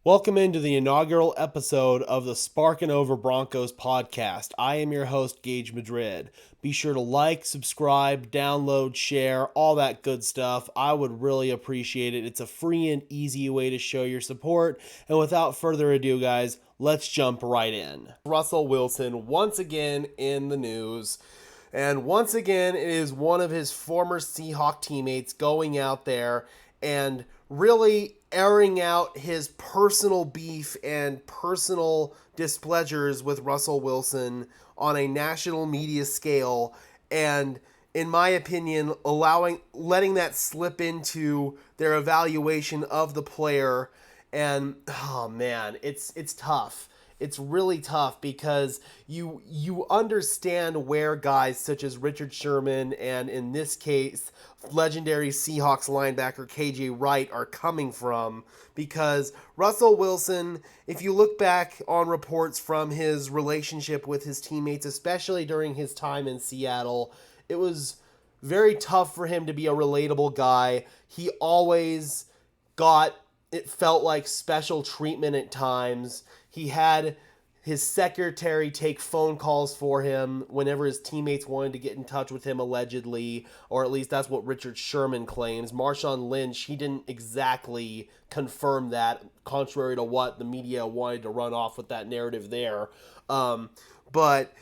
Welcome into the inaugural episode of the Sparkin Over Broncos podcast. I am your host, Gage Madrid. Be sure to like, subscribe, download, share, all that good stuff. I would really appreciate it. It's a free and easy way to show your support. And without further ado, guys, let's jump right in. Russell Wilson once again in the news. And once again, it is one of his former Seahawk teammates going out there and really airing out his personal beef and personal displeasures with Russell Wilson on a national media scale, and in my opinion, letting that slip into their evaluation of the player. And oh man, it's tough. It's really tough because you understand where guys such as Richard Sherman and, in this case, legendary Seahawks linebacker KJ Wright are coming from, because Russell Wilson, if you look back on reports from his relationship with his teammates, especially during his time in Seattle, it was very tough for him to be a relatable guy. He always got, it felt like, special treatment at times. He had his secretary take phone calls for him whenever his teammates wanted to get in touch with him, allegedly, or at least that's what Richard Sherman claims. Marshawn Lynch, he didn't exactly confirm that, contrary to what the media wanted to run off with that narrative there. But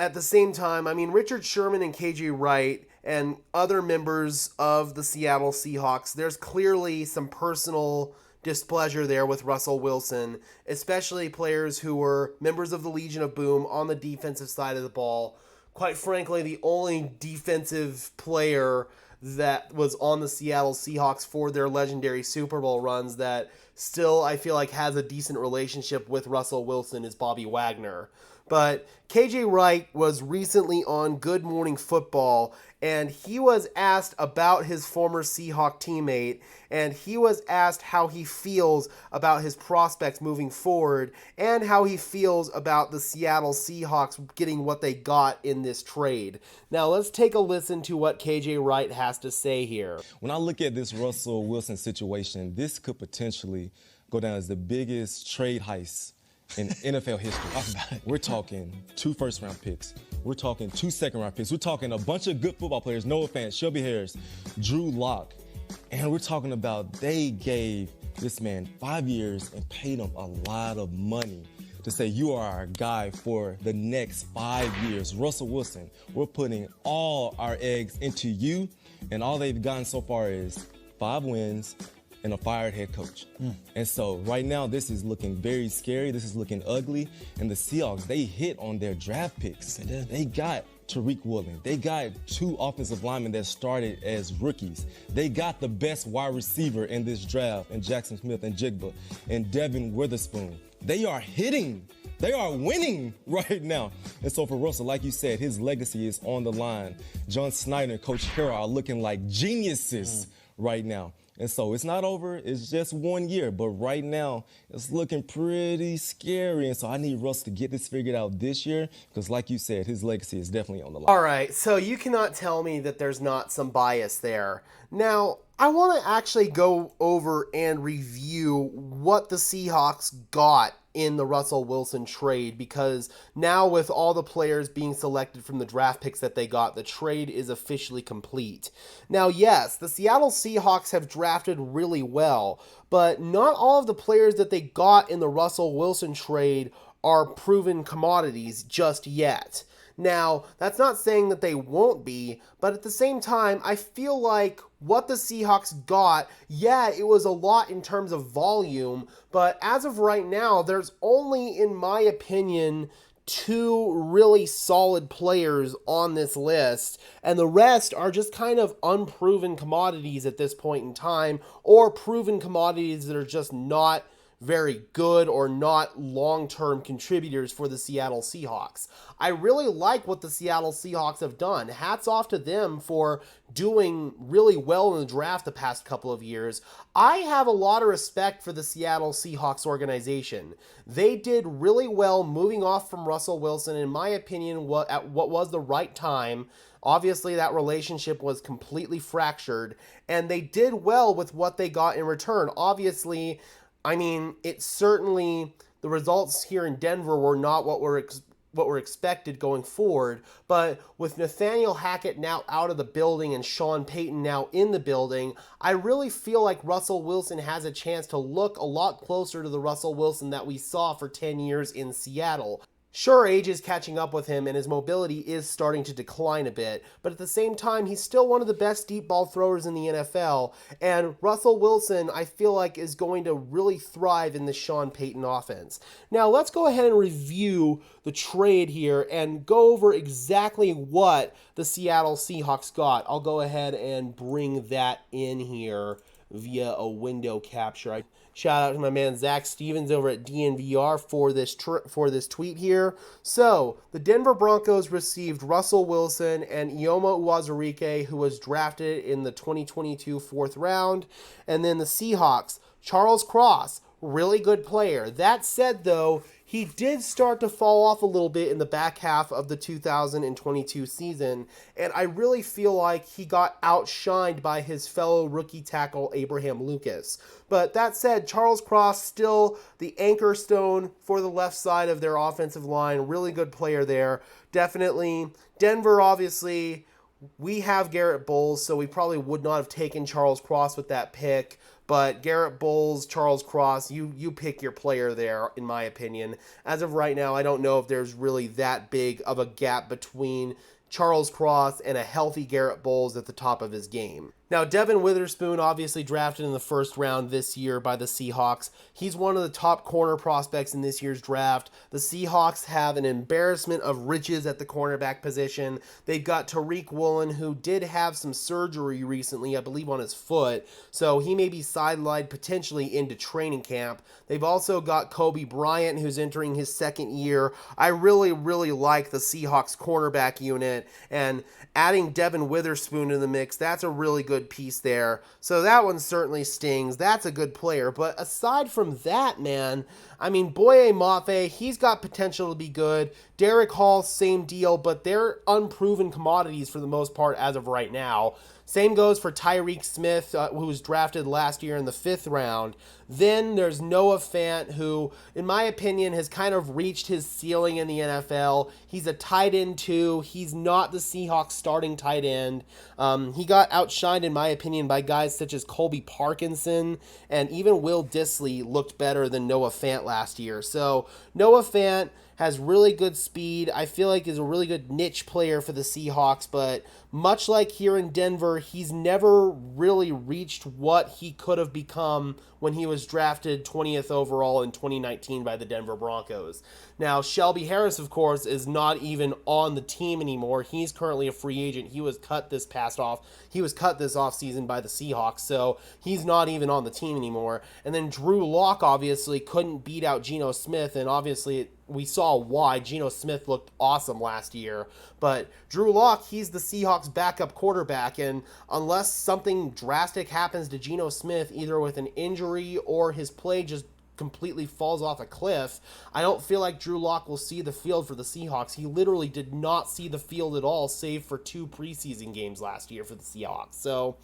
at the same time, I mean, Richard Sherman and KJ Wright and other members of the Seattle Seahawks, there's clearly some personal displeasure there with Russell Wilson, especially players who were members of the Legion of Boom on the defensive side of the ball. Quite frankly, the only defensive player that was on the Seattle Seahawks for their legendary Super Bowl runs that still, I feel like, has a decent relationship with Russell Wilson is Bobby Wagner. But KJ Wright was recently on Good Morning Football, and he was asked about his former Seahawk teammate, and he was asked how he feels about his prospects moving forward and how he feels about the Seattle Seahawks getting what they got in this trade. Now, let's take a listen to what KJ Wright has to say here. When I look at this Russell Wilson situation, this could potentially go down as the biggest trade heist in NFL history. We're talking 2 first-round picks. We're talking 2 second-round picks. We're talking a bunch of good football players, Noah Fant, Shelby Harris, Drew Lock. And we're talking about they gave this man 5 years and paid him a lot of money to say, you are our guy for the next 5 years. Russell Wilson, we're putting all our eggs into you, and all they've gotten so far is 5 wins and a fired head coach. And so right now, this is looking very scary. This is looking ugly. And the Seahawks, they hit on their draft picks. They got Tariq Woolen. They got 2 offensive linemen that started as rookies. They got the best wide receiver in this draft, in Jackson Smith and Jigba and Devin Witherspoon. They are hitting. They are winning right now. And so for Russell, like you said, his legacy is on the line. John Snyder and Coach Harrell are looking like geniuses right now. And so it's not over. It's just 1 year. But right now, it's looking pretty scary. And so I need Russ to get this figured out this year because, like you said, his legacy is definitely on the line. All right, so you cannot tell me that there's not some bias there. Now, I want to actually go over and review what the Seahawks got in the Russell Wilson trade, because now with all the players being selected from the draft picks that they got, the trade is officially complete. Now, yes, the Seattle Seahawks have drafted really well, but not all of the players that they got in the Russell Wilson trade are proven commodities just yet. Now, that's not saying that they won't be, but at the same time, I feel like what the Seahawks got, yeah, it was a lot in terms of volume, but as of right now, there's only, in my opinion, 2 really solid players on this list, and the rest are just kind of unproven commodities at this point in time, or proven commodities that are just not very good or not long-term contributors for the Seattle Seahawks. I really like what the Seattle Seahawks have done. Hats off to them for doing really well in the draft the past couple of years. I have a lot of respect for the Seattle Seahawks organization. They did really well moving off from Russell Wilson, in my opinion, at what was the right time. Obviously, that relationship was completely fractured, and they did well with what they got in return. Obviously, I mean, it certainly, the results here in Denver were not what were expected going forward. But with Nathaniel Hackett now out of the building and Sean Payton now in the building, I really feel like Russell Wilson has a chance to look a lot closer to the Russell Wilson that we saw for 10 years in Seattle. Sure, age is catching up with him and his mobility is starting to decline a bit, but at the same time, he's still one of the best deep ball throwers in the NFL, and Russell Wilson, I feel like, is going to really thrive in the Sean Payton offense. Now, let's go ahead and review the trade here and go over exactly what the Seattle Seahawks got. I'll go ahead and bring that in here via a window capture. Shout out to my man Zach Stevens over at DNVR for this tweet here. So, the Denver Broncos received Russell Wilson and Ioma Uwazurike, who was drafted in the 2022 fourth round. And then the Seahawks, Charles Cross, really good player. That said, though, he did start to fall off a little bit in the back half of the 2022 season, and I really feel like he got outshined by his fellow rookie tackle Abraham Lucas. But that said, Charles Cross still the anchor stone for the left side of their offensive line. Really good player there. Definitely. Denver, obviously, we have Garrett Bowles, so we probably would not have taken Charles Cross with that pick. But Garrett Bowles, Charles Cross, you pick your player there, in my opinion. As of right now, I don't know if there's really that big of a gap between Charles Cross and a healthy Garrett Bowles at the top of his game. Now, Devin Witherspoon, obviously drafted in the first round this year by the Seahawks. He's one of the top corner prospects in this year's draft. The Seahawks have an embarrassment of riches at the cornerback position. They've got Tariq Woolen, who did have some surgery recently, I believe on his foot, so he may be sidelined potentially into training camp. They've also got Kobe Bryant, who's entering his second year. I really, really like the Seahawks cornerback unit, and adding Devin Witherspoon in the mix, that's a really good piece there. So that one certainly stings. That's a good player. But aside from that, man, I mean, Boye Mafe, he's got potential to be good. Derek Hall, same deal, but they're unproven commodities for the most part as of right now. Same goes for Tyreek Smith, who was drafted last year in the 5th round. Then there's Noah Fant, who, in my opinion, has kind of reached his ceiling in the NFL. He's a tight end, too. He's not the Seahawks starting tight end. He got outshined, in my opinion, by guys such as Colby Parkinson, and even Will Dissly looked better than Noah Fant last year. So Noah Fant has really good speed. I feel like is a really good niche player for the Seahawks, but much like here in Denver, he's never really reached what he could have become when he was drafted 20th overall in 2019 by the Denver Broncos. Now, Shelby Harris, of course, is not even on the team anymore. He's currently a free agent. He was cut this offseason by the Seahawks, so he's not even on the team anymore. And then Drew Lock obviously couldn't beat out Geno Smith, and obviously we saw why. Geno Smith looked awesome last year. But Drew Lock, he's the Seahawks' backup quarterback, and unless something drastic happens to Geno Smith, either with an injury or his play just completely falls off a cliff, I don't feel like Drew Lock will see the field for the Seahawks. He literally did not see the field at all, save for 2 preseason games last year for the Seahawks. So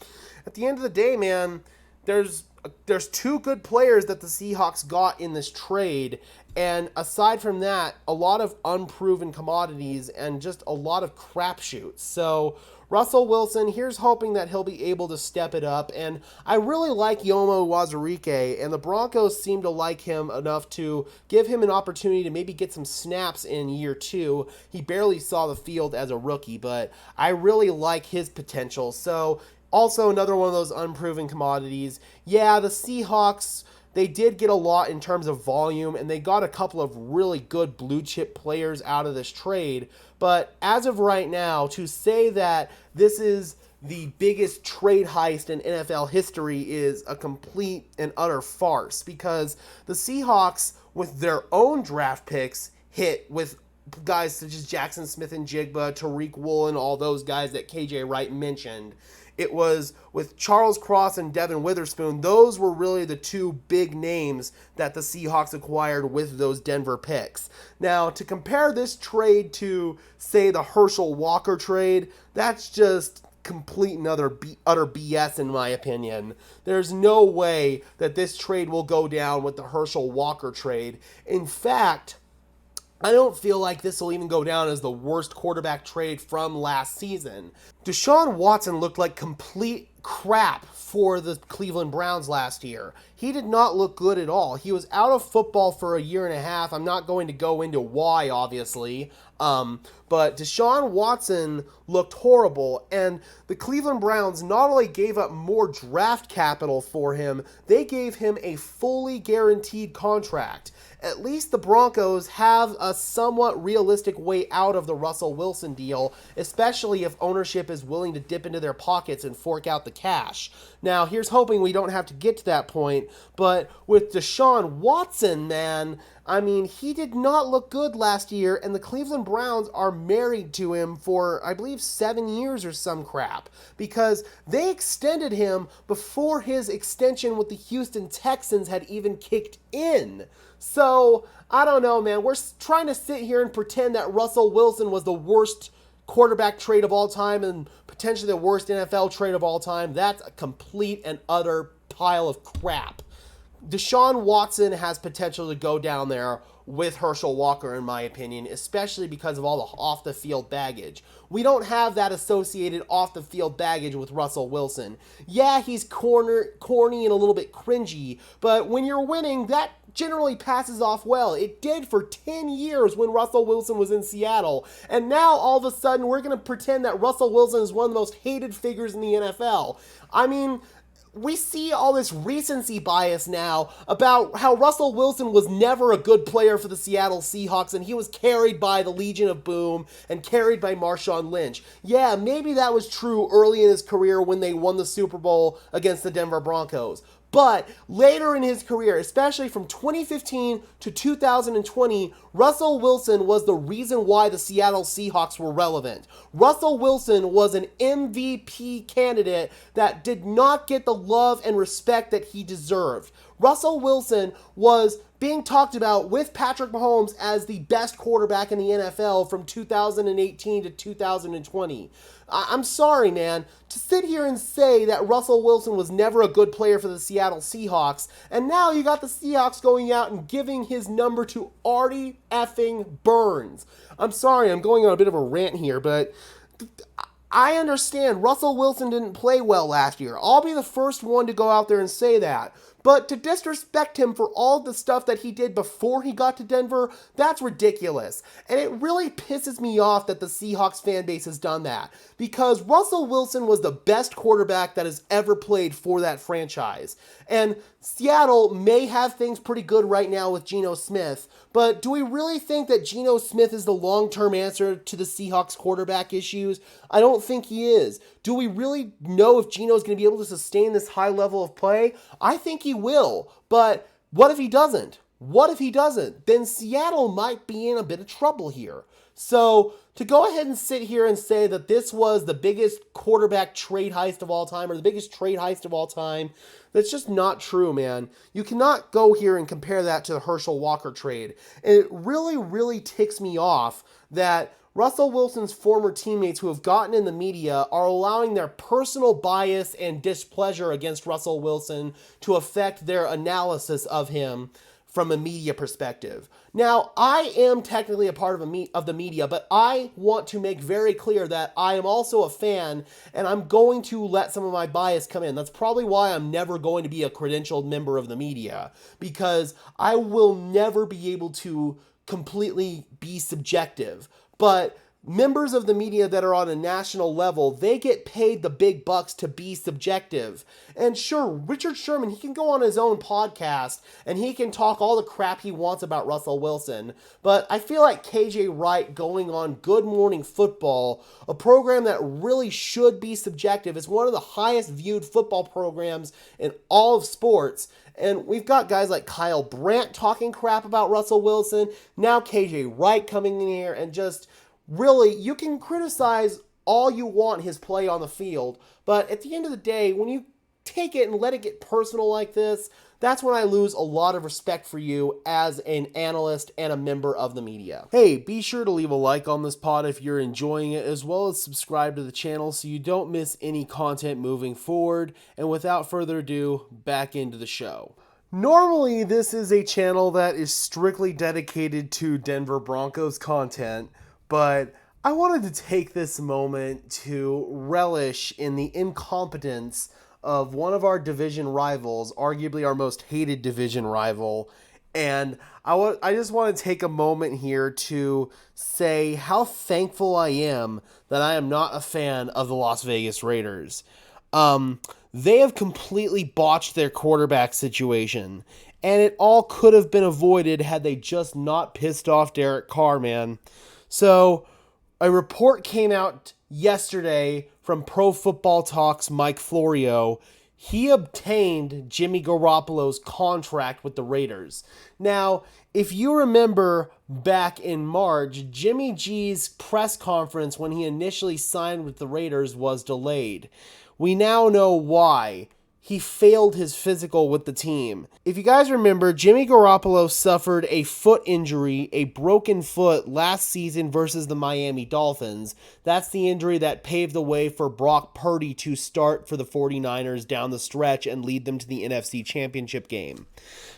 at the end of the day, man, there's 2 good players that the Seahawks got in this trade, and aside from that, a lot of unproven commodities and just a lot of crapshoots. So Russell Wilson, here's hoping that he'll be able to step it up, and I really like Ioma Uwazurike, and the Broncos seem to like him enough to give him an opportunity to maybe get some snaps in year 2. He barely saw the field as a rookie, but I really like his potential. So also another one of those unproven commodities. Yeah, the Seahawks, they did get a lot in terms of volume, and they got a couple of really good blue chip players out of this trade. But as of right now, to say that this is the biggest trade heist in NFL history is a complete and utter farce, because the Seahawks, with their own draft picks, hit with guys such as Jackson Smith and Jigba, Tariq Woolen, all those guys that KJ Wright mentioned. It was with Charles Cross and Devin Witherspoon. Those were really the 2 big names that the Seahawks acquired with those Denver picks. Now, to compare this trade to, say, the Herschel Walker trade, that's just complete and utter BS in my opinion. There's no way that this trade will go down with the Herschel Walker trade. In fact, I don't feel like this will even go down as the worst quarterback trade from last season. Deshaun Watson looked like complete crap for the Cleveland Browns last year. He did not look good at all. He was out of football for a year and a half. I'm not going to go into why, obviously. But Deshaun Watson looked horrible, and the Cleveland Browns not only gave up more draft capital for him, they gave him a fully guaranteed contract. At least the Broncos have a somewhat realistic way out of the Russell Wilson deal, especially if ownership is willing to dip into their pockets and fork out the cash. Now, here's hoping we don't have to get to that point, but with Deshaun Watson, man, I mean, he did not look good last year, and the Cleveland Browns are married to him for, I believe, 7 years or some crap, because they extended him before his extension with the Houston Texans had even kicked in. So, I don't know, man. We're trying to sit here and pretend that Russell Wilson was the worst quarterback trade of all time and potentially the worst NFL trade of all time. That's a complete and utter pile of crap. Deshaun Watson has potential to go down there with Herschel Walker, in my opinion, especially because of all the off-the-field baggage. We don't have that associated off-the-field baggage with Russell Wilson. Yeah, he's corny and a little bit cringy, but when you're winning, that generally passes off well. It did for 10 years when Russell Wilson was in Seattle, and now all of a sudden we're going to pretend that Russell Wilson is one of the most hated figures in the NFL. I mean, we see all this recency bias now about how Russell Wilson was never a good player for the Seattle Seahawks, and he was carried by the Legion of Boom and carried by Marshawn Lynch. Yeah, maybe that was true early in his career when they won the Super Bowl against the Denver Broncos. But later in his career, especially from 2015 to 2020, Russell Wilson was the reason why the Seattle Seahawks were relevant. Russell Wilson was an MVP candidate that did not get the love and respect that he deserved. Russell Wilson was being talked about with Patrick Mahomes as the best quarterback in the NFL from 2018 to 2020. I'm sorry, man, to sit here and say that Russell Wilson was never a good player for the Seattle Seahawks, and now you got the Seahawks going out and giving his number to Artie effing Burns. I'm sorry, I'm going on a bit of a rant here, but I understand Russell Wilson didn't play well last year. I'll be the first one to go out there and say that. But to disrespect him for all the stuff that he did before he got to Denver, that's ridiculous. And it really pisses me off that the Seahawks fan base has done that. Because Russell Wilson was the best quarterback that has ever played for that franchise. And Seattle may have things pretty good right now with Geno Smith, but do we really think that Geno Smith is the long-term answer to the Seahawks quarterback issues? I don't think he is. Do we really know if Geno's going to be able to sustain this high level of play? I think he will, but what if he doesn't? What if he doesn't? Then Seattle might be in a bit of trouble here. So to go ahead and sit here and say that this was the biggest quarterback trade heist of all time or the biggest trade heist of all time, that's just not true, man. You cannot go here and compare that to the Herschel Walker trade. And it really, really ticks me off that Russell Wilson's former teammates who have gotten in the media are allowing their personal bias and displeasure against Russell Wilson to affect their analysis of him from a media perspective. Now, I am technically a part of the media, but I want to make very clear that I am also a fan, and I'm going to let some of my bias come in. That's probably why I'm never going to be a credentialed member of the media, because I will never be able to completely be subjective. But members of the media that are on a national level, they get paid the big bucks to be subjective. And sure, Richard Sherman, he can go on his own podcast and he can talk all the crap he wants about Russell Wilson. But I feel like KJ Wright going on Good Morning Football, a program that really should be subjective, is one of the highest viewed football programs in all of sports. And we've got guys like Kyle Brandt talking crap about Russell Wilson. Now KJ Wright coming in here and just really, you can criticize all you want his play on the field, but at the end of the day, when you take it and let it get personal like this, that's when I lose a lot of respect for you as an analyst and a member of the media. Hey, be sure to leave a like on this pod if you're enjoying it, as well as subscribe to the channel so you don't miss any content moving forward. And without further ado, back into the show. Normally, this is a channel that is strictly dedicated to Denver Broncos content, but I wanted to take this moment to relish in the incompetence of one of our division rivals, arguably our most hated division rival. And I just want to take a moment here to say how thankful I am that I am not a fan of the Las Vegas Raiders. They have completely botched their quarterback situation, and it all could have been avoided had they just not pissed off Derek Carr, man. So, a report came out yesterday from Pro Football Talk's Mike Florio. He obtained Jimmy Garoppolo's contract with the Raiders. Now, if you remember back in March, Jimmy G's press conference when he initially signed with the Raiders was delayed. We now know why. He failed his physical with the team. If you guys remember, Jimmy Garoppolo suffered a foot injury, a broken foot, last season versus the Miami Dolphins. That's the injury that paved the way for Brock Purdy to start for the 49ers down the stretch and lead them to the NFC Championship game.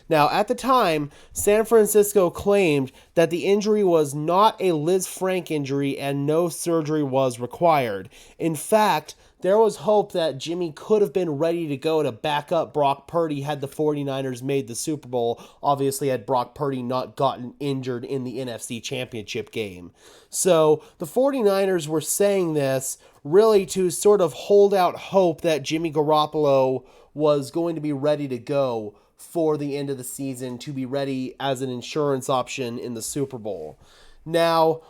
Now, at the time, San Francisco claimed that the injury was not a Liz Frank injury and no surgery was required. In fact, there was hope that Jimmy could have been ready to go to back up Brock Purdy had the 49ers made the Super Bowl, obviously had Brock Purdy not gotten injured in the NFC Championship game. So the 49ers were saying this really to sort of hold out hope that Jimmy Garoppolo was going to be ready to go for the end of the season, to be ready as an insurance option in the Super Bowl. Now,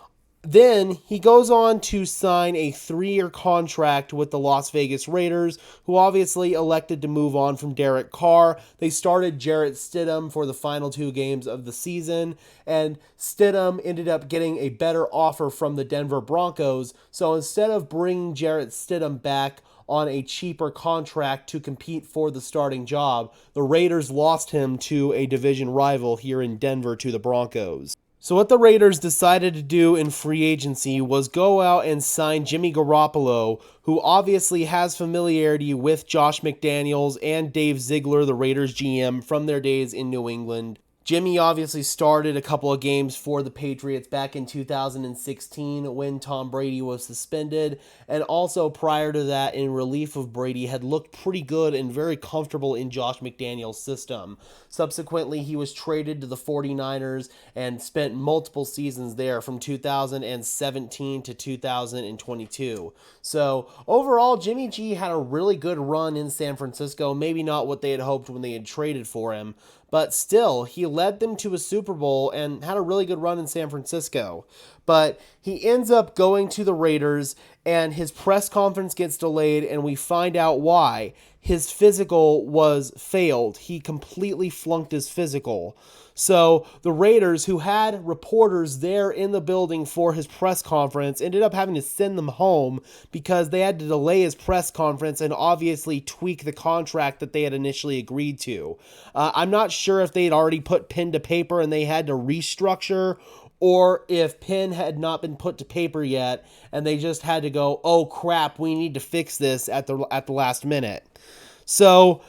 then he goes on to sign a 3-year contract with the Las Vegas Raiders, who obviously elected to move on from Derek Carr. They started Jarrett Stidham for the final 2 games of the season, and Stidham ended up getting a better offer from the Denver Broncos. So instead of bringing Jarrett Stidham back on a cheaper contract to compete for the starting job, the Raiders lost him to a division rival here in Denver, to the Broncos. So what the Raiders decided to do in free agency was go out and sign Jimmy Garoppolo, who obviously has familiarity with Josh McDaniels and Dave Ziegler, the Raiders GM, from their days in New England. Jimmy obviously started a couple of games for the Patriots back in 2016 when Tom Brady was suspended, and also prior to that, in relief of Brady, had looked pretty good and very comfortable in Josh McDaniels' system. Subsequently, he was traded to the 49ers and spent multiple seasons there from 2017 to 2022. So overall, Jimmy G had a really good run in San Francisco, maybe not what they had hoped when they had traded for him, but still, he led them to a Super Bowl and had a really good run in San Francisco. But he ends up going to the Raiders, and his press conference gets delayed, and we find out why. His physical was failed. He completely flunked his physical. So the Raiders, who had reporters there in the building for his press conference, ended up having to send them home because they had to delay his press conference and obviously tweak the contract that they had initially agreed to. I'm not sure if they had already put pen to paper and they had to restructure, or if pen had not been put to paper yet and they just had to go, oh crap, we need to fix this at the last minute. So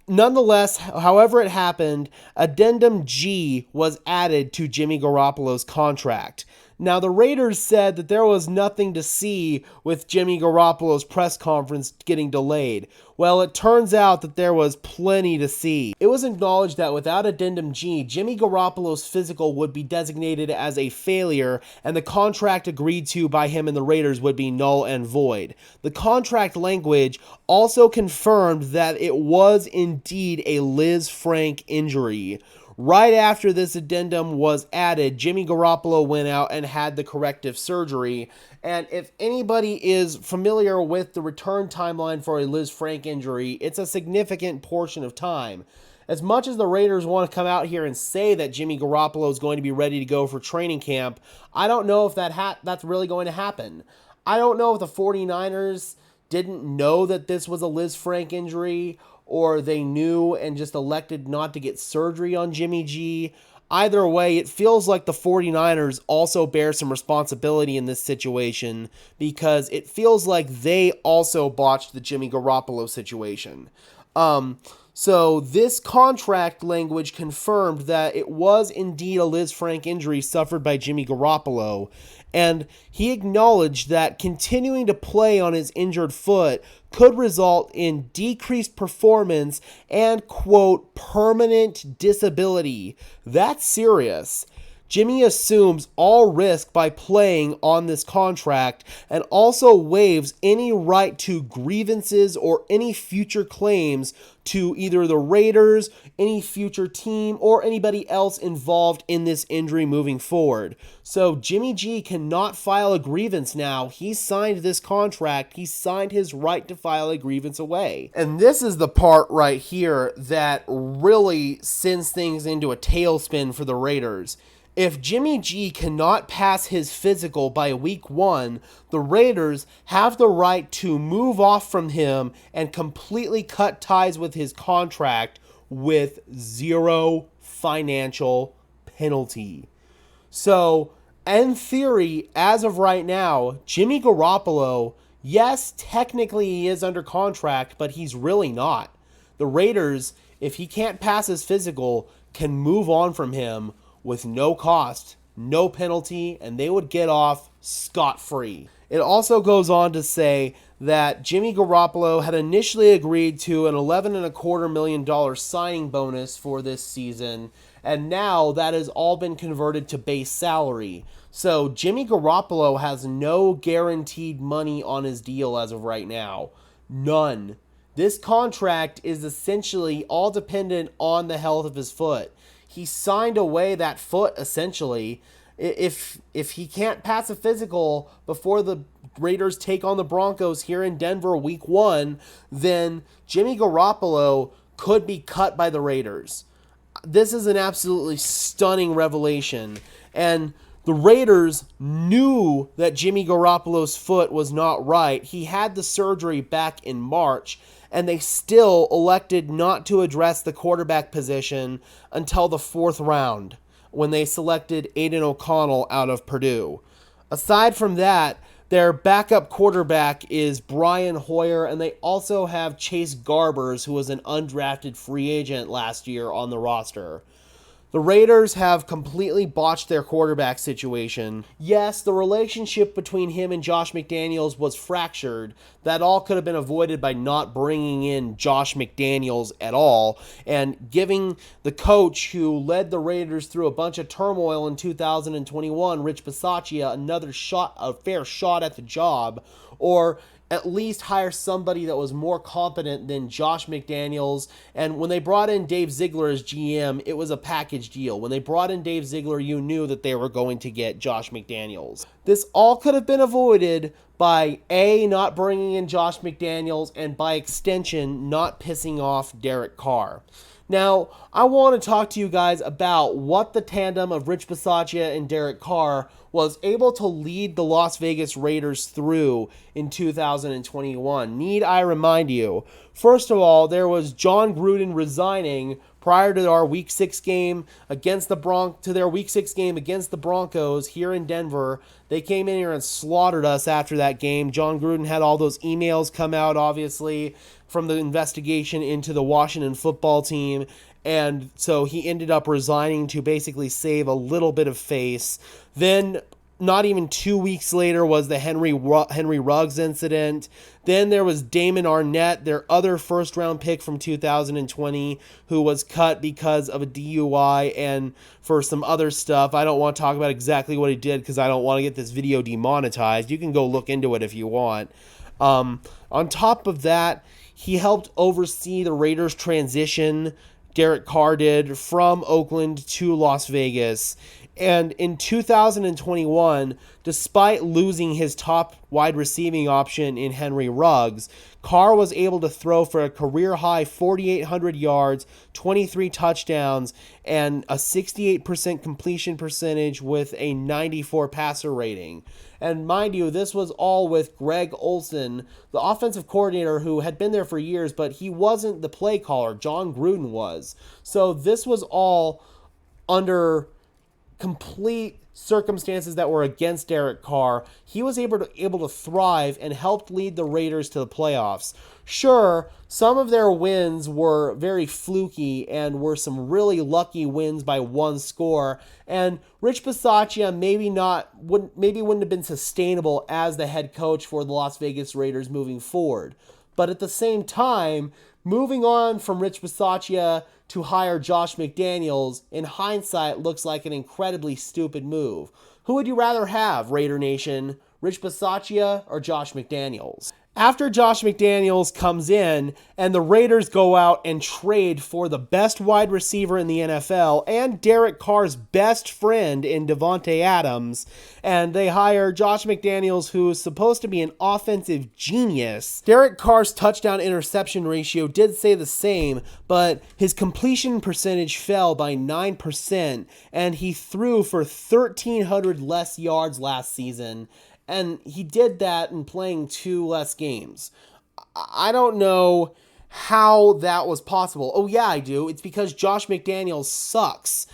nonetheless, however it happened, Addendum G was added to Jimmy Garoppolo's contract. Now, the Raiders said that there was nothing to see with Jimmy Garoppolo's press conference getting delayed. Well, it turns out that there was plenty to see. It was acknowledged that without Addendum G, Jimmy Garoppolo's physical would be designated as a failure, and the contract agreed to by him and the Raiders would be null and void. The contract language also confirmed that it was indeed a Liz Frank injury. Right after this addendum was added, Jimmy Garoppolo went out and had the corrective surgery. And if anybody is familiar with the return timeline for a Liz Frank injury, it's a significant portion of time. As much as the Raiders want to come out here and say that Jimmy Garoppolo is going to be ready to go for training camp, I don't know if that's really going to happen. I don't know if the 49ers didn't know that this was a Liz Frank injury, or they knew and just elected not to get surgery on Jimmy G. Either way, it feels like the 49ers also bear some responsibility in this situation because it feels like they also botched the Jimmy Garoppolo situation. So this contract language confirmed that it was indeed a Liz Frank injury suffered by Jimmy Garoppolo, and he acknowledged that continuing to play on his injured foot could result in decreased performance and, quote, permanent disability. That's serious. Jimmy assumes all risk by playing on this contract and also waives any right to grievances or any future claims to either the Raiders, any future team, or anybody else involved in this injury moving forward. So Jimmy G cannot file a grievance now. He signed this contract. He signed his right to file a grievance away. And this is the part right here that really sends things into a tailspin for the Raiders. If Jimmy G cannot pass his physical by week 1, the Raiders have the right to move off from him and completely cut ties with his contract with zero financial penalty. So, in theory, as of right now, Jimmy Garoppolo, yes, technically he is under contract, but he's really not. The Raiders, if he can't pass his physical, can move on from him with no cost, no penalty, and they would get off scot-free. It also goes on to say that Jimmy Garoppolo had initially agreed to an $11.25 million signing bonus for this season, and now that has all been converted to base salary. So Jimmy Garoppolo has no guaranteed money on his deal as of right now. None. This contract is essentially all dependent on the health of his foot. He signed away that foot, essentially. If he can't pass a physical before the Raiders take on the Broncos here in Denver week 1, then Jimmy Garoppolo could be cut by the Raiders. This is an absolutely stunning revelation. And the Raiders knew that Jimmy Garoppolo's foot was not right. He had the surgery back in March, and they still elected not to address the quarterback position until the 4th round when they selected Aiden O'Connell out of Purdue. Aside from that, their backup quarterback is Brian Hoyer, and they also have Chase Garbers, who was an undrafted free agent last year on the roster. The Raiders have completely botched their quarterback situation. Yes, the relationship between him and Josh McDaniels was fractured. That all could have been avoided by not bringing in Josh McDaniels at all and giving the coach who led the Raiders through a bunch of turmoil in 2021, Rich Bisaccia, a fair shot at the job, or at least hire somebody that was more competent than Josh McDaniels. And when they brought in Dave Ziegler as GM, it was a package deal. When they brought in Dave Ziegler, you knew that they were going to get Josh McDaniels. This all could have been avoided by A, not bringing in Josh McDaniels, and by extension, not pissing off Derek Carr. Now, I want to talk to you guys about what the tandem of Rich Bisaccia and Derek Carr was able to lead the Las Vegas Raiders through in 2021. Need I remind you? First of all, there was John Gruden resigning prior to our Week 6 game against the Broncos here in Denver. They came in here and slaughtered us after that game. John Gruden had all those emails come out, obviously, from the investigation into the Washington football team. And so he ended up resigning to basically save a little bit of face. Then, not even 2 weeks later, was the Henry Ruggs incident. Then there was Damon Arnett, their other first-round pick from 2020, who was cut because of a DUI and for some other stuff. I don't want to talk about exactly what he did because I don't want to get this video demonetized. You can go look into it if you want. On top of that, he helped oversee the Raiders' transition, Derek Carr did, from Oakland to Las Vegas. And in 2021, despite losing his top wide receiving option in Henry Ruggs, Carr was able to throw for a career-high 4,800 yards, 23 touchdowns, and a 68% completion percentage with a 94 passer rating. And mind you, this was all with Greg Olson, the offensive coordinator who had been there for years, but he wasn't the play caller. John Gruden was. So this was all under complete circumstances that were against Derek Carr. He was able to thrive and helped lead the Raiders to the playoffs. Sure, some of their wins were very fluky and were some really lucky wins by one score, and Rich Bisaccia wouldn't have been sustainable as the head coach for the Las Vegas Raiders moving forward. But at the same time, moving on from Rich Bisaccia to hire Josh McDaniels, in hindsight, looks like an incredibly stupid move. Who would you rather have, Raider Nation? Rich Bisaccia or Josh McDaniels? After Josh McDaniels comes in and the Raiders go out and trade for the best wide receiver in the NFL and Derek Carr's best friend in Davante Adams, and they hire Josh McDaniels, who is supposed to be an offensive genius. Derek Carr's touchdown interception ratio did say the same, but his completion percentage fell by 9%, and he threw for 1,300 less yards last season. And he did that in playing 2 less games. I don't know how that was possible. Oh, yeah, I do. It's because Josh McDaniels sucks.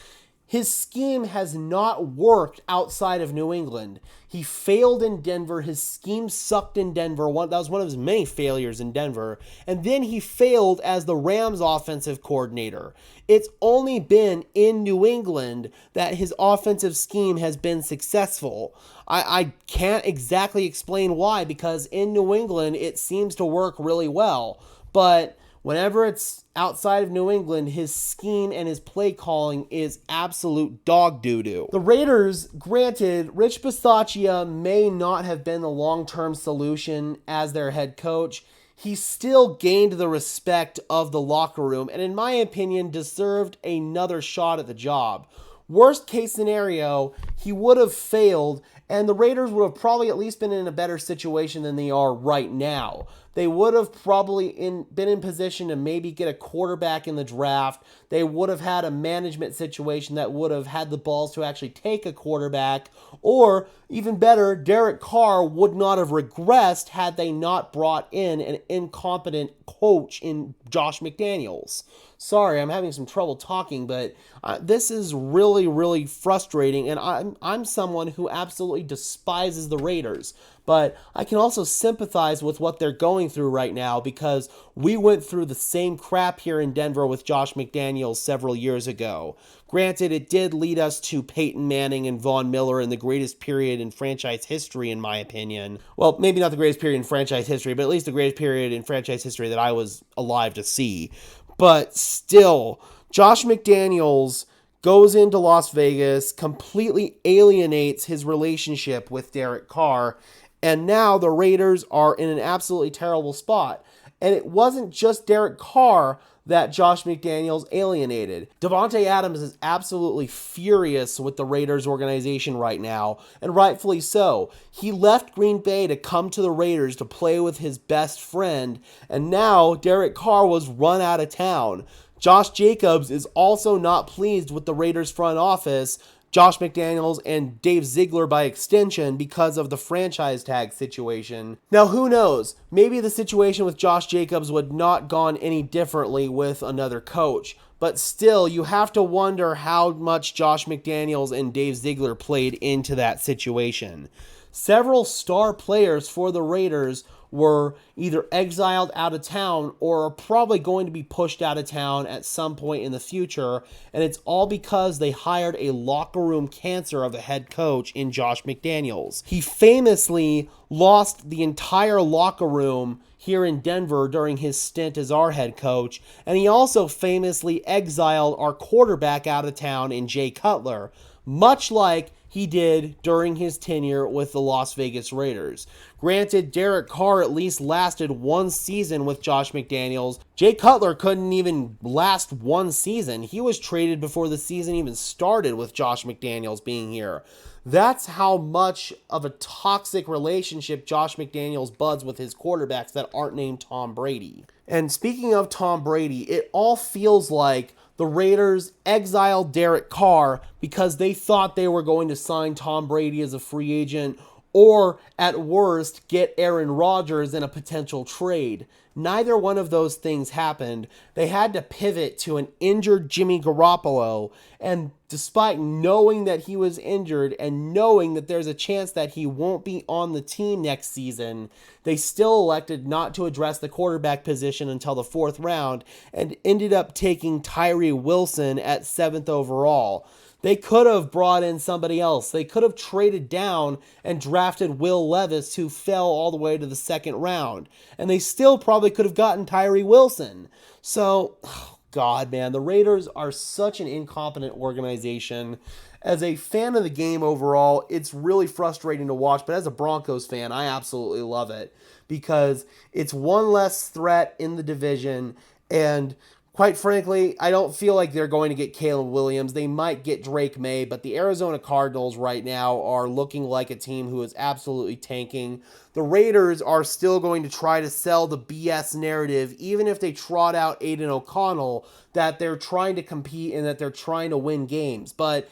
His scheme has not worked outside of New England. He failed in Denver. His scheme sucked in Denver. That was one of his many failures in Denver. And then he failed as the Rams offensive coordinator. It's only been in New England that his offensive scheme has been successful. I can't exactly explain why, because in New England it seems to work really well. But whenever it's outside of New England, his scheme and his play calling is absolute dog doo-doo. The Raiders, granted, Rich Bisaccia may not have been the long-term solution as their head coach. He still gained the respect of the locker room and, in my opinion, deserved another shot at the job. Worst case scenario, he would have failed, and the Raiders would have probably at least been in a better situation than they are right now. They would have probably been in position to maybe get a quarterback in the draft. They would have had a management situation that would have had the balls to actually take a quarterback. Or, even better, Derek Carr would not have regressed had they not brought in an incompetent coach in Josh McDaniels. Sorry, I'm having some trouble talking, but this is really, really frustrating, and I'm someone who absolutely despises the Raiders. But I can also sympathize with what they're going through right now, because we went through the same crap here in Denver with Josh McDaniels several years ago. Granted, it did lead us to Peyton Manning and Von Miller in the greatest period in franchise history, in my opinion. Well, maybe not the greatest period in franchise history, but at least the greatest period in franchise history that I was alive to see. But still, Josh McDaniels goes into Las Vegas, completely alienates his relationship with Derek Carr, and now the Raiders are in an absolutely terrible spot. And it wasn't just Derek Carr that Josh McDaniels alienated. Davante Adams is absolutely furious with the Raiders organization right now, and rightfully so. He left Green Bay to come to the Raiders to play with his best friend, and now Derek Carr was run out of town. Josh Jacobs is also not pleased with the Raiders front office, Josh McDaniels, and Dave Ziegler by extension, because of the franchise tag situation. Now, who knows? Maybe the situation with Josh Jacobs would not gone any differently with another coach. But still, you have to wonder how much Josh McDaniels and Dave Ziegler played into that situation. Several star players for the Raiders were either exiled out of town or are probably going to be pushed out of town at some point in the future, and it's all because they hired a locker room cancer of a head coach in Josh McDaniels. He famously lost the entire locker room here in Denver during his stint as our head coach, and he also famously exiled our quarterback out of town in Jay Cutler, much like he did during his tenure with the Las Vegas Raiders. Granted, Derek Carr at least lasted 1 season with Josh McDaniels. Jay Cutler couldn't even last 1 season. He was traded before the season even started with Josh McDaniels being here. That's how much of a toxic relationship Josh McDaniels buds with his quarterbacks that aren't named Tom Brady. And speaking of Tom Brady, it all feels like the Raiders exiled Derek Carr because they thought they were going to sign Tom Brady as a free agent, or at worst, get Aaron Rodgers in a potential trade. Neither one of those things happened. They had to pivot to an injured Jimmy Garoppolo, and despite knowing that he was injured and knowing that there's a chance that he won't be on the team next season, they still elected not to address the quarterback position until the 4th round and ended up taking Tyree Wilson at 7th overall. They could have brought in somebody else. They could have traded down and drafted Will Levis, who fell all the way to the 2nd round. And they still probably could have gotten Tyree Wilson. So, oh God, man, the Raiders are such an incompetent organization. As a fan of the game overall, it's really frustrating to watch. But as a Broncos fan, I absolutely love it because it's one less threat in the division. And quite frankly, I don't feel like they're going to get Caleb Williams. They might get Drake May, but the Arizona Cardinals right now are looking like a team who is absolutely tanking. The Raiders are still going to try to sell the BS narrative, even if they trot out Aiden O'Connell, that they're trying to compete and that they're trying to win games. But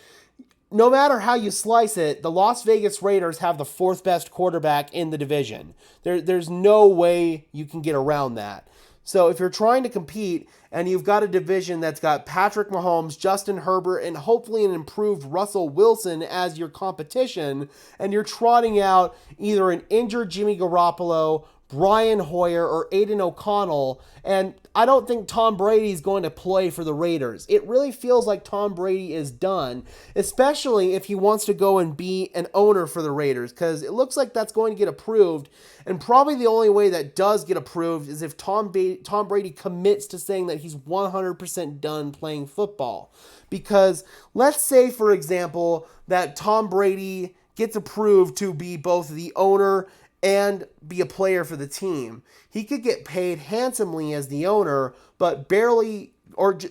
no matter how you slice it, the Las Vegas Raiders have the 4th best quarterback in the division. There's no way you can get around that. So if you're trying to compete and you've got a division that's got Patrick Mahomes, Justin Herbert, and hopefully an improved Russell Wilson as your competition, and you're trotting out either an injured Jimmy Garoppolo, Brian Hoyer, or Aiden O'Connell, and I don't think Tom Brady's going to play for the Raiders. It really feels like Tom Brady is done, especially if he wants to go and be an owner for the Raiders, because it looks like that's going to get approved, and probably the only way that does get approved is if Tom Brady commits to saying that he's 100% done playing football. Because let's say, for example, that Tom Brady gets approved to be both the owner and be a player for the team. He could get paid handsomely as the owner, but barely,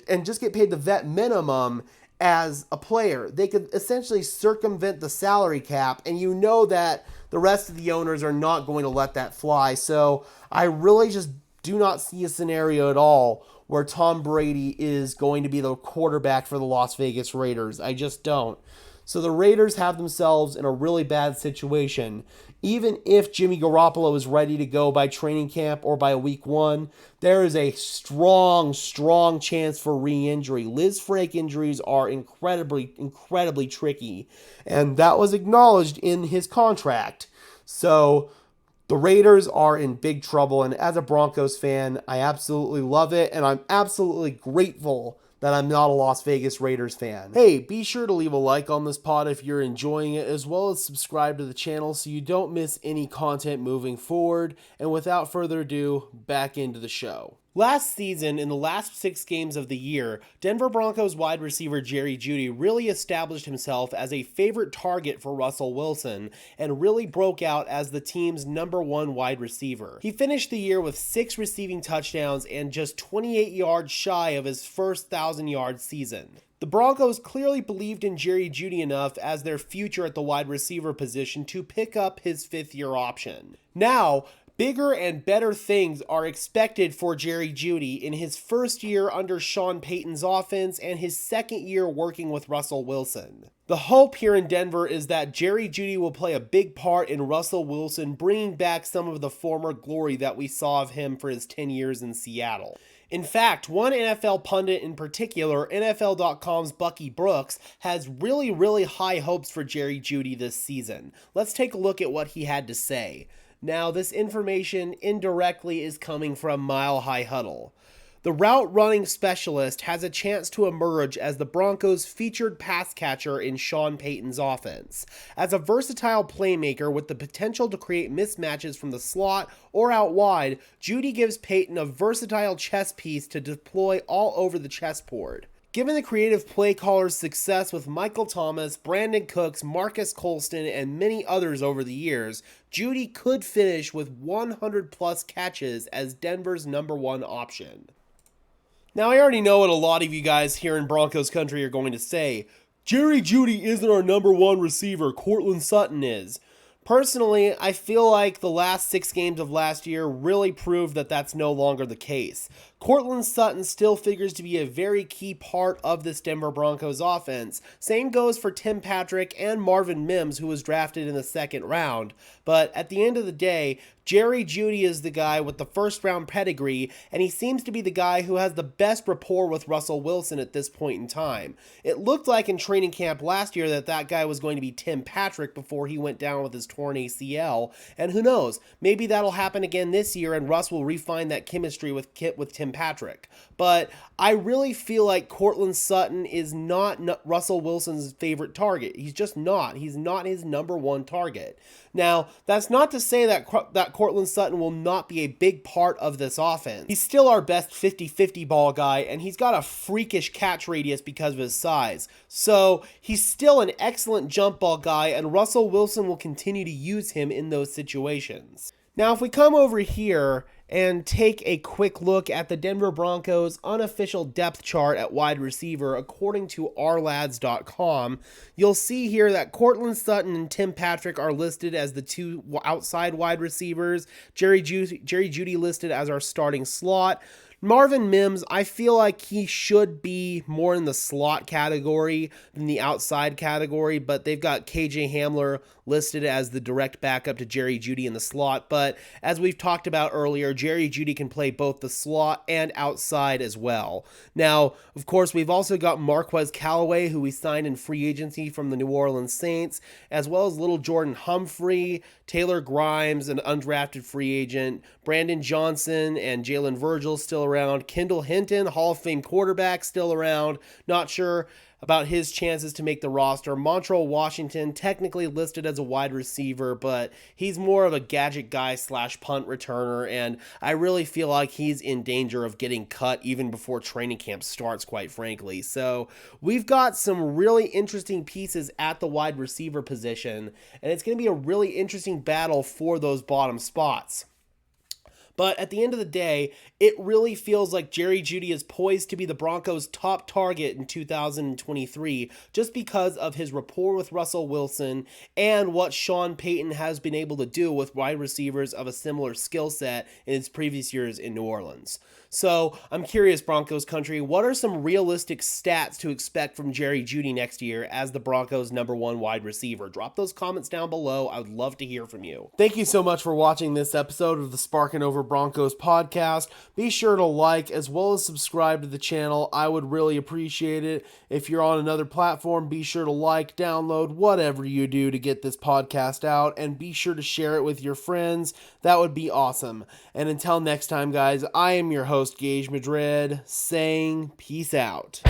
and just get paid the vet minimum as a player. They could essentially circumvent the salary cap, and you know that the rest of the owners are not going to let that fly. So I really just do not see a scenario at all where Tom Brady is going to be the quarterback for the Las Vegas Raiders. I just don't. So the Raiders have themselves in a really bad situation. Even if Jimmy Garoppolo is ready to go by training camp or by week 1, there is a strong chance for re-injury. Liz Frank injuries are incredibly tricky, and that was acknowledged in his contract. So the Raiders are in big trouble, and as a Broncos fan, I absolutely love it, and I'm absolutely grateful that I'm not a Las Vegas Raiders fan. Hey, be sure to leave a like on this pod if you're enjoying it, as well as subscribe to the channel so you don't miss any content moving forward. And without further ado, back into the show. Last season, in the last 6 games of the year, Denver Broncos wide receiver Jeudy really established himself as a favorite target for Russell Wilson and really broke out as the team's #1 wide receiver. He finished the year with 6 receiving touchdowns and just 28 yards shy of his first 1,000-yard season. The Broncos clearly believed in Jeudy enough as their future at the wide receiver position to pick up his 5th-year option. Now, bigger and better things are expected for Jeudy in his first year under Sean Payton's offense and his 2nd year working with Russell Wilson. The hope here in Denver is that Jeudy will play a big part in Russell Wilson bringing back some of the former glory that we saw of him for his 10 years in Seattle. In fact, one NFL pundit in particular, NFL.com's Bucky Brooks, has really high hopes for Jeudy this season. Let's take a look at what he had to say. Now, this information indirectly is coming from Mile High Huddle. The route running specialist has a chance to emerge as the Broncos' featured pass catcher in Sean Payton's offense. As a versatile playmaker with the potential to create mismatches from the slot or out wide, Jeudy gives Payton a versatile chess piece to deploy all over the chessboard. Given the creative play caller's success with Michael Thomas, Brandon Cooks, Marcus Colston, and many others over the years, Jeudy could finish with 100+ catches as Denver's #1 option. Now, I already know what a lot of you guys here in Broncos country are going to say. Jeudy isn't our #1 receiver, Courtland Sutton is. Personally, I feel like the last 6 games of last year really proved that that's no longer the case. Courtland Sutton still figures to be a very key part of this Denver Broncos offense. Same goes for Tim Patrick and Marvin Mims, who was drafted in the second round. But at the end of the day, Jerry Jeudy is the guy with the first round pedigree, and he seems to be the guy who has the best rapport with Russell Wilson at this point in time. It looked like in training camp last year that guy was going to be Tim Patrick before he went down with his torn ACL, and who knows, maybe that'll happen again this year and Russ will refine that chemistry with Tim Patrick. But I really feel like Courtland Sutton is not Russell Wilson's favorite target. He's just not. He's not his number one target. Now, that's not to say that Courtland Sutton will not be a big part of this offense. He's still our best 50-50 ball guy, and he's got a freakish catch radius because of his size. So he's still an excellent jump ball guy, and Russell Wilson will continue to use him in those situations. Now, if we come over here and take a quick look at the Denver Broncos unofficial depth chart at wide receiver according to ourlads.com, you'll see here that Courtland Sutton and Tim Patrick are listed as the two outside wide receivers, Jerry Jeudy listed as our starting slot. Marvin Mims, I feel like he should be more in the slot category than the outside category, but they've got KJ Hamler listed as the direct backup to Jerry Jeudy in the slot. But as we've talked about earlier, Jerry Jeudy can play both the slot and outside as well. Now, of course, we've also got Marquez Callaway, who we signed in free agency from the New Orleans Saints, as well as Little Jordan Humphrey, Taylor Grimes, an undrafted free agent, Brandon Johnson and Jalen Virgil still around, Kendall Hinton, Hall of Fame quarterback, still around, not sure about his chances to make the roster. Montrell Washington, technically listed as a wide receiver, but he's more of a gadget guy / punt returner, and I really feel like he's in danger of getting cut even before training camp starts, quite frankly. So we've got some really interesting pieces at the wide receiver position, and it's going to be a really interesting battle for those bottom spots. But at the end of the day, it really feels like Jerry Jeudy is poised to be the Broncos' top target in 2023 just because of his rapport with Russell Wilson and what Sean Payton has been able to do with wide receivers of a similar skill set in his previous years in New Orleans. So I'm curious, Broncos country, what are some realistic stats to expect from Jerry Jeudy next year as the Broncos' #1 wide receiver? Drop those comments down below. I would love to hear from you. Thank you so much for watching this episode of the Sparkin Over Broncos podcast. Be sure to like as well as subscribe to the channel. I would really appreciate it. If you're on another platform, be sure to like, download, whatever you do to get this podcast out, and be sure to share it with your friends. That would be awesome. And until next time, guys, I am your host, Gage Madrid, saying peace out.